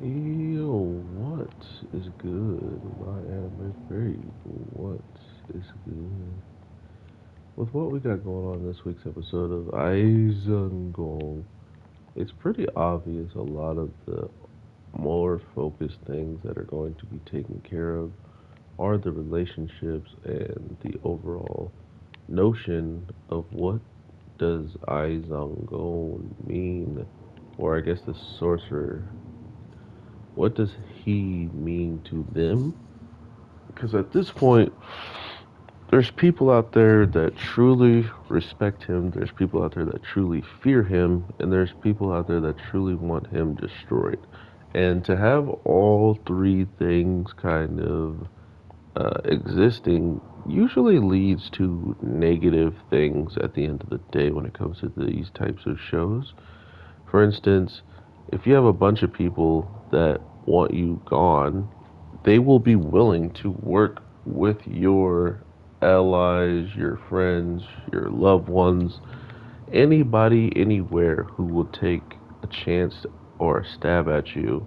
Yo, what is good? My anime free. What is good? With what we got going on this week's episode of Ainz, it's pretty obvious a lot of the more focused things that are going to be taken care of are the relationships and the overall notion of what does Aizangon mean, or I guess the sorcerer. What does he mean to them? Because at this point, there's people out there that truly respect him, there's people out there that truly fear him, and there's people out there that truly want him destroyed. And to have all three things kind of existing usually leads to negative things at the end of the day when it comes to these types of shows. For instance, if you have a bunch of people that want you gone, they will be willing to work with your allies, your friends, your loved ones, anybody, anywhere who will take a chance or a stab at you.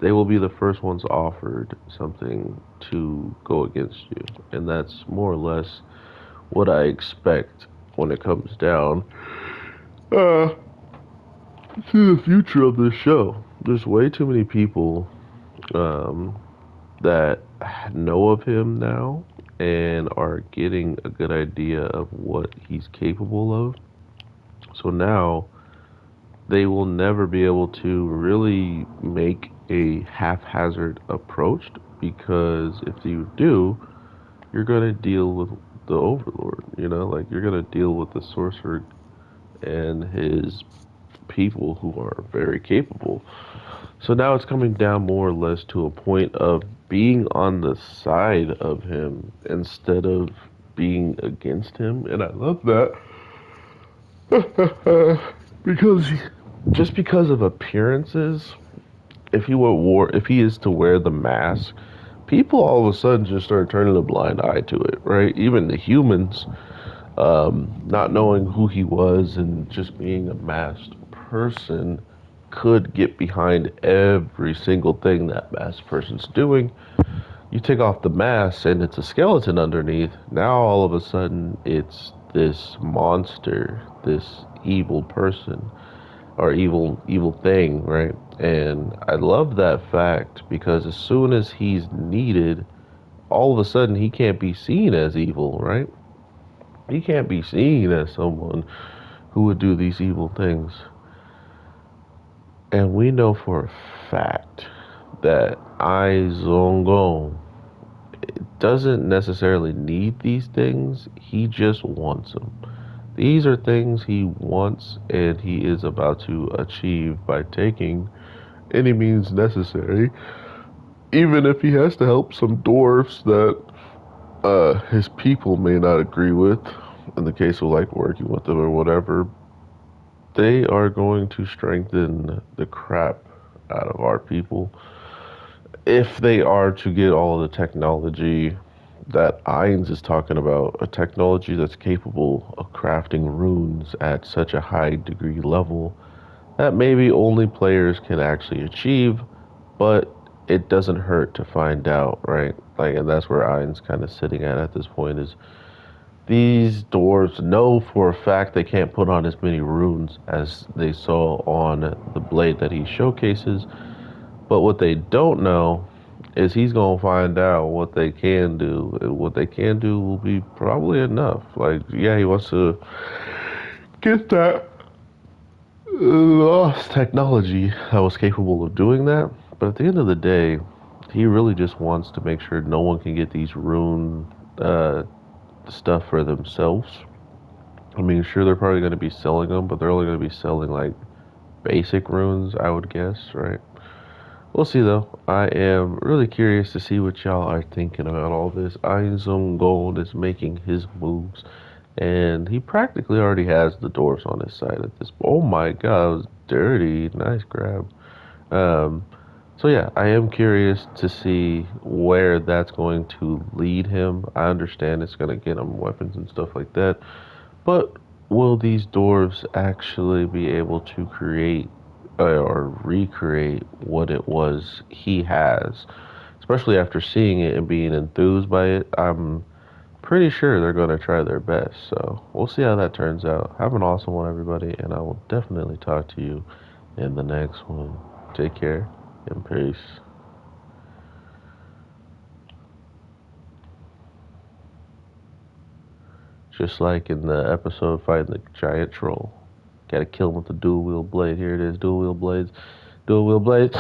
They will be the first ones offered something to go against you. And that's more or less what I expect when it comes down uh, to the future of this show. There's way too many people um, that know of him now and are getting a good idea of what he's capable of. So now they will never be able to really make a haphazard approach because if you do, you're going to deal with the Overlord, like you're going to deal with the sorcerer and his people who are very capable. So now it's coming down more or less to a point of being on the side of him instead of being against him, and I love that. because just because of appearances, if he is to wear the mask, people all of a sudden just start turning a blind eye to it, right? Even the humans, not knowing who he was and just being a masked person could get behind every single thing that masked person's doing. You take off the mask and it's a skeleton underneath. Now all of a sudden it's this monster, this evil person or evil thing, right? And I love that fact because as soon as he's needed, all of a sudden he can't be seen as evil, right? He can't be seen as someone who would do these evil things. And we know for a fact that Ai Zongong doesn't necessarily need these things, he just wants them. These are things he wants and he is about to achieve by taking any means necessary, even if he has to help some dwarfs that his people may not agree with. In the case of like working with them or whatever, they are going to strengthen the crap out of our people if they are to get all the technology that Ainz is talking about, a technology that's capable of crafting runes at such a high degree level that maybe only players can actually achieve, but it doesn't hurt to find out, right? Like, and that's where Ainz kind of sitting at this point is these dwarves know for a fact they can't put on as many runes as they saw on the blade that he showcases, but what they don't know is he's gonna find out what they can do, and what they can do will be probably enough. Like, yeah, he wants to get that lost technology that was capable of doing that, but at the end of the day, he really just wants to make sure no one can get these rune stuff for themselves. I mean, sure, they're probably going to be selling them, but they're only going to be selling like basic runes, I would guess, right? We'll see though. I am really curious to see what y'all are thinking about all this. Ainzum Gold is making his moves, and he practically already has the dwarfs on his side at this. Oh my god, it was dirty. Nice grab. Um, so yeah, I am curious to see where that's going to lead him. I understand it's going to get him weapons and stuff like that, but will these dwarves actually be able to create or recreate what it was he has. Especially after seeing it and being enthused by it, I'm pretty sure they're going to try their best. So we'll see how that turns out. Have an awesome one, everybody, and I will definitely talk to you in the next one. Take care and peace. Just like in the episode fighting the giant troll. Gotta kill him with the dual wield blade. Here it is, dual wield blades. Dual wield blades.